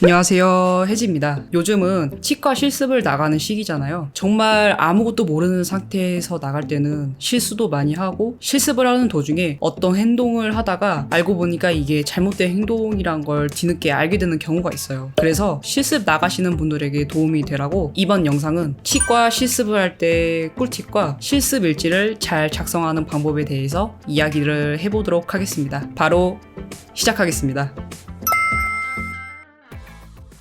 안녕하세요, 혜지입니다. 요즘은 치과 실습을 나가는 시기잖아요. 정말 아무것도 모르는 상태에서 나갈 때는 실수도 많이 하고, 실습을 하는 도중에 어떤 행동을 하다가 알고 보니까 이게 잘못된 행동이란 걸 뒤늦게 알게 되는 경우가 있어요. 그래서 실습 나가시는 분들에게 도움이 되라고 이번 영상은 치과 실습을 할 때 꿀팁과 실습 일지를 잘 작성하는 방법에 대해서 이야기를 해보도록 하겠습니다. 바로 시작하겠습니다.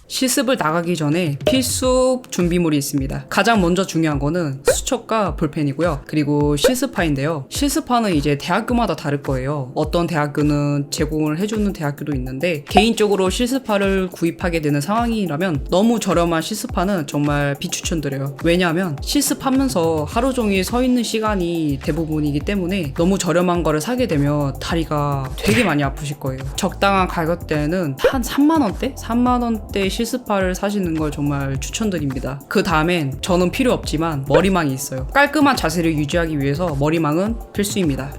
실습을 나가기 전에 필수 준비물이 있습니다. 가장 먼저 중요한 거는 수첩과 볼펜이고요. 그리고 실습파인데요. 실습파는 이제 대학교마다 다를 거예요. 어떤 대학교는 제공을 해주는 대학교도 있는데, 개인적으로 실습파를 구입하게 되는 상황이라면 너무 저렴한 실습파는 정말 비추천드려요. 왜냐하면 실습하면서 하루 종일 서 있는 시간이 대부분이기 때문에 너무 저렴한 거를 사게 되면 다리가 되게 많이 아프실 거예요. 적당한 가격대는 한 3만원대? 3만원대 실습파를 사시는 걸 정말 추천드립니다. 그 다음엔 저는 필요 없지만 머리망이 있어요. 깔끔한 자세를 유지하기 위해서 머리망은 필수입니다.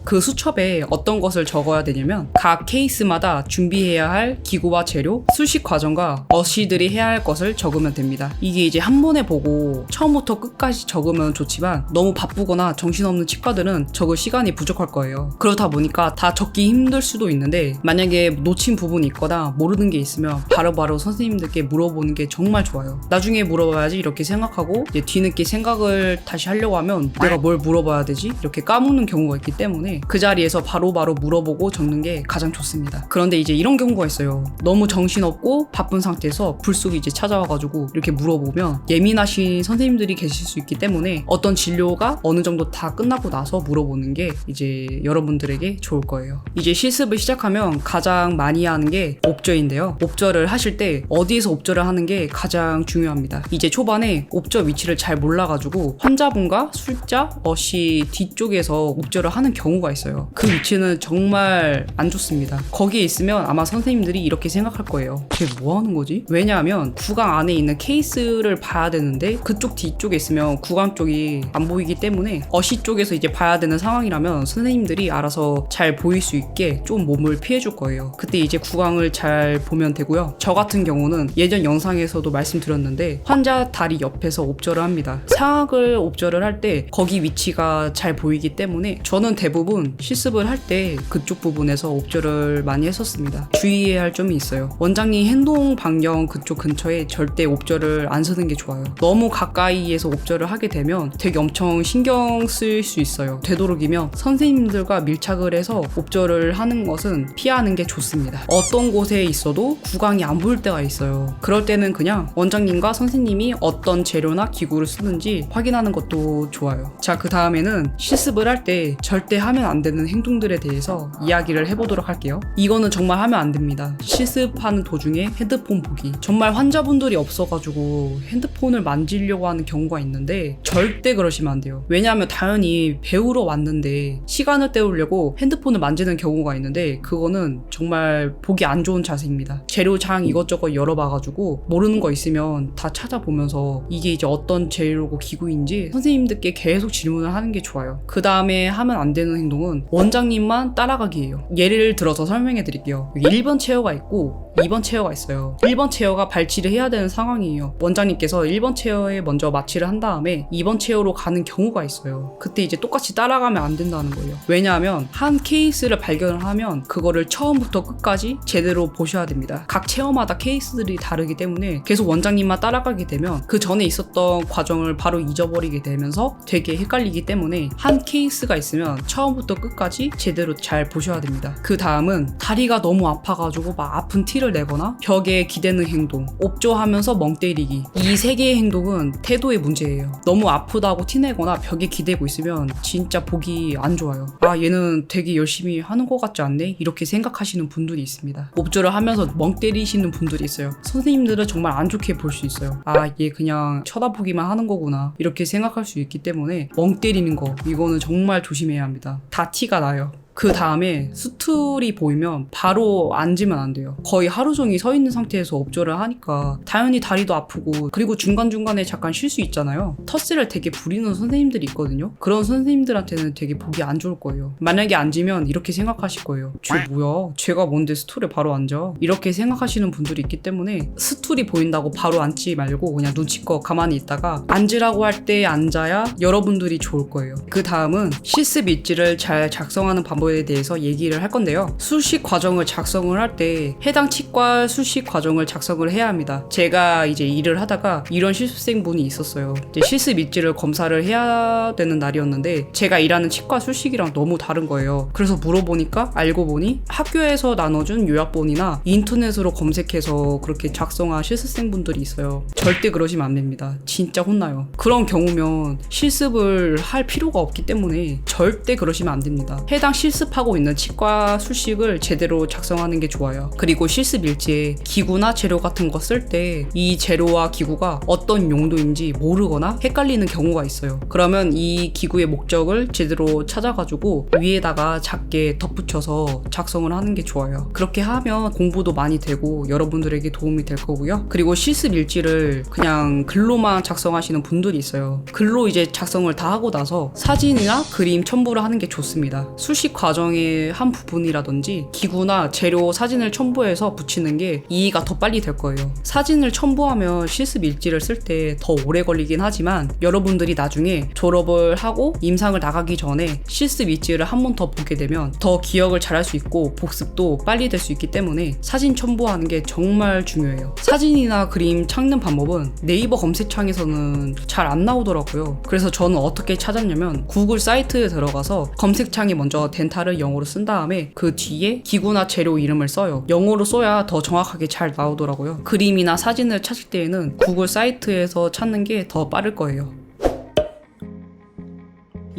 그 수첩에 어떤 것을 적어야 되냐면, 각 케이스마다 준비해야 할 기구와 재료, 수식 과정과 어시들이 해야 할 것을 적으면 됩니다. 이게 이제 한 번에 보고 처음부터 끝까지 적으면 좋지만, 너무 바쁘거나 정신없는 치과들은 적을 시간이 부족할 거예요. 그렇다 보니까 다 적기 힘들 수도 있는데, 만약에 놓친 부분이 있거나 모르는 게 있으면 바로바로 선생님들께 물어보는 게 정말 좋아요. 나중에 물어봐야지 이렇게 생각하고 이제 뒤늦게 생각을 다시 하려고 하면 내가 뭘 물어봐야 되지? 이렇게 까먹는 경우가 있기 때문에 그 자리에서 바로바로 물어보고 적는 게 가장 좋습니다. 그런데 이제 이런 경우가 있어요. 너무 정신없고 바쁜 상태에서 불쑥 이제 찾아와가지고 이렇게 물어보면 예민하신 선생님들이 계실 수 있기 때문에 어떤 진료가 어느 정도 다 끝나고 나서 물어보는 게 이제 여러분들에게 좋을 거예요. 이제 실습을 시작하면 가장 많이 하는 게 옵저인데요. 옵저를 하실 때 어디에서 옵저를 하는 게 가장 중요합니다. 이제 초반에 옵저 위치를 잘 몰라가지고 환자분과 술자, 어시 뒤쪽에서 옵저를 하는 경우가 있어요. 그 위치는 정말 안 좋습니다. 거기에 있으면 아마 선생님들이 이렇게 생각할 거예요. 쟤 뭐 하는 거지? 왜냐하면 구강 안에 있는 케이스를 봐야 되는데 그쪽 뒤쪽에 있으면 구강 쪽이 안 보이기 때문에 어시 쪽에서 이제 봐야 되는 상황이라면 선생님들이 알아서 잘 보일 수 있게 좀 몸을 피해 줄 거예요. 그때 이제 구강을 잘 보면 되고요. 저 같은 경우는 예전 영상에서도 말씀드렸는데 환자 다리 옆에서 옵저를 합니다. 상악을 옵저를 할 때 거기 위치가 잘 보이기 때문에 저는 대부분 실습을 할 때 그쪽 부분에서 옵저를 많이 했었습니다. 주의해야 할 점이 있어요. 원장님 행동 반경 그쪽 근처에 절대 옵저를 안 쓰는 게 좋아요. 너무 가까이에서 옵저를 하게 되면 되게 엄청 신경 쓸 수 있어요. 되도록이면 선생님들과 밀착을 해서 옵저를 하는 것은 피하는 게 좋습니다. 어떤 곳에 있어도 구강이 안 보일 때가 있어요. 그럴 때는 그냥 원장님과 선생님이 어떤 재료나 기구를 쓰는지 확인하는 것도 좋아요. 자, 그 다음에는 실습을 할 때 절대 하면 안 되는 행동들에 대해서 이야기를 해보도록 할게요. 이거는 정말 하면 안 됩니다. 실습하는 도중에 핸드폰 보기. 정말 환자분들이 없어가지고 핸드폰을 만지려고 하는 경우가 있는데 절대 그러시면 안 돼요. 왜냐하면 당연히 배우러 왔는데 시간을 때우려고 핸드폰을 만지는 경우가 있는데 그거는 정말 보기 안 좋은 자세입니다. 재료장 이것저것 열어봐가지고 모르는 거 있으면 다 찾아보면서 이게 이제 어떤 재료고 기구인지 선생님들께 계속 질문을 하는 게 좋아요. 그 다음에 하면 안 되는 행동은 원장님만 따라가기예요. 예를 들어서 설명해 드릴게요. 여기 1번 체어가 있고 2번 체어가 있어요. 1번 체어가 발치를 해야 되는 상황이에요. 원장님께서 1번 체어에 먼저 마취를 한 다음에 2번 체어로 가는 경우가 있어요. 그때 이제 똑같이 따라가면 안 된다는 거예요. 왜냐하면 한 케이스를 발견을 하면 그거를 처음부터 끝까지 제대로 보셔야 됩니다. 각 체어마다 케이스들이 다르기 때문에 계속 원장님만 따라가게 되면 그 전에 있었던 과정을 바로 잊어버리게 되면서 되게 헷갈리기 때문에 한 케이스가 있으면 처음부터 끝까지 제대로 잘 보셔야 됩니다. 그 다음은 다리가 너무 아파가지고 막 아픈 티를 내거나 벽에 기대는 행동, 옵조하면서 멍 때리기, 이 세 개의 행동은 태도의 문제예요. 너무 아프다고 티내거나 벽에 기대고 있으면 진짜 보기 안 좋아요. 아, 얘는 되게 열심히 하는 것 같지 않네? 이렇게 생각하시는 분들이 있습니다. 옵조를 하면서 멍 때리시는 분들이 있어요. 선생님들은 정말 안 좋게 볼 수 있어요. 아, 얘 그냥 쳐다보기만 하는 거구나 이렇게 생각할 수 있기 때문에 멍 때리는 거 이거는 정말 조심해야 합니다. 다 티가 나요. 그 다음에 수틀이 보이면 바로 앉으면 안 돼요. 거의 하루 종일 서 있는 상태에서 업조를 하니까 당연히 다리도 아프고, 그리고 중간중간에 잠깐 쉴 수 있잖아요. 텃세를 되게 부리는 선생님들이 있거든요. 그런 선생님들한테는 되게 보기 안 좋을 거예요. 만약에 앉으면 이렇게 생각하실 거예요. 쟤 뭐야? 쟤가 뭔데 스툴에 바로 앉아? 이렇게 생각하시는 분들이 있기 때문에 스툴이 보인다고 바로 앉지 말고 그냥 눈치껏 가만히 있다가 앉으라고 할 때 앉아야 여러분들이 좋을 거예요. 그 다음은 실습 일지를 잘 작성하는 방법에 대해서 얘기를 할 건데요. 수식 과정을 작성을 할 때 해당 치과 수식 과정을 작성을 해야 합니다. 제가 이제 일을 하다가 이런 실습생분이 있었어요. 이제 실습 일지를 검사를 해야 되는 날이었는데 제가 일하는 치과 수식이랑 너무 다른 거예요. 그래서 물어보니까 알고 보니 학교에서 나눠준 요약본이나 인터넷으로 검색해서 그렇게 작성한 실습생분들이 있어요. 절대 그러시면 안 됩니다. 진짜 혼나요. 그런 경우면 실습을 할 필요가 없기 때문에 절대 그러시면 안 됩니다. 해당 실습하고 있는 치과 수식을 제대로 작성하는 게 좋아요. 그리고 실습 일지에 기구나 재료 같은 거 쓸 때 이 재료와 기구가 어떤 용도인지 모르거나 헷갈리는 경우가 있어요. 그러면 이 기구의 목적을 제대로 찾아가지고 위에다가 작게 덧붙여서 작성을 하는 게 좋아요. 그렇게 하면 공부도 많이 되고 여러분들에게 도움이 될 거고요. 그리고 실습 일지를 그냥 글로만 작성하시는 분들이 있어요. 글로 이제 작성을 다 하고 나서 사진이나 그림 첨부를 하는 게 좋습니다. 수식 과정의 한 부분이라든지 기구나 재료 사진을 첨부해서 붙이는 게 이해가 더 빨리 될 거예요. 사진을 첨부하면 실습 일지를 쓸 때 더 오래 걸리긴 하지만 여러분들이 나중에 졸업을 하고 임상을 나가기 전에 실습 일지를 한 번 더 보게 되면 더 기억을 잘할 수 있고 복습도 빨리 될 수 있기 때문에 사진 첨부하는 게 정말 중요해요. 사진이나 그림 찾는 방법은 네이버 검색창에서는 잘 안 나오더라고요. 그래서 저는 어떻게 찾았냐면 구글 사이트에 들어가서 검색창에 먼저 덴탈을 영어로 쓴 다음에 그 뒤에 기구나 재료 이름을 써요. 영어로 써야 더 정확하게 잘 나오더라고요. 그림이나 사진을 찾을 때에는 구글 사이트에서 찾는 게 더 빠를 거예요.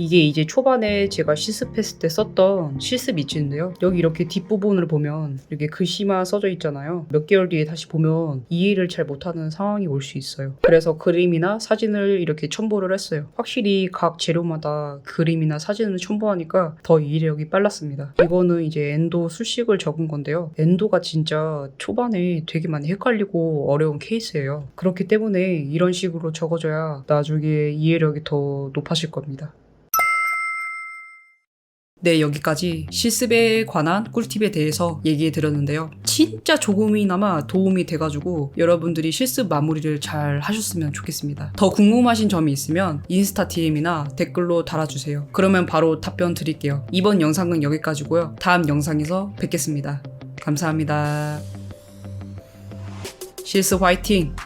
이게 이제 초반에 제가 실습했을 때 썼던 실습 일지인데요. 여기 이렇게 뒷부분을 보면 이렇게 글씨만 써져 있잖아요. 몇 개월 뒤에 다시 보면 이해를 잘 못하는 상황이 올 수 있어요. 그래서 그림이나 사진을 이렇게 첨부를 했어요. 확실히 각 재료마다 그림이나 사진을 첨부하니까 더 이해력이 빨랐습니다. 이거는 이제 엔도 수식을 적은 건데요. 엔도가 진짜 초반에 되게 많이 헷갈리고 어려운 케이스예요. 그렇기 때문에 이런 식으로 적어줘야 나중에 이해력이 더 높아질 겁니다. 네, 여기까지 실습에 관한 꿀팁에 대해서 얘기해 드렸는데요. 진짜 조금이나마 도움이 돼가지고 여러분들이 실습 마무리를 잘 하셨으면 좋겠습니다. 더 궁금하신 점이 있으면 인스타 DM이나 댓글로 달아주세요. 그러면 바로 답변 드릴게요. 이번 영상은 여기까지고요. 다음 영상에서 뵙겠습니다. 감사합니다. 실습 화이팅!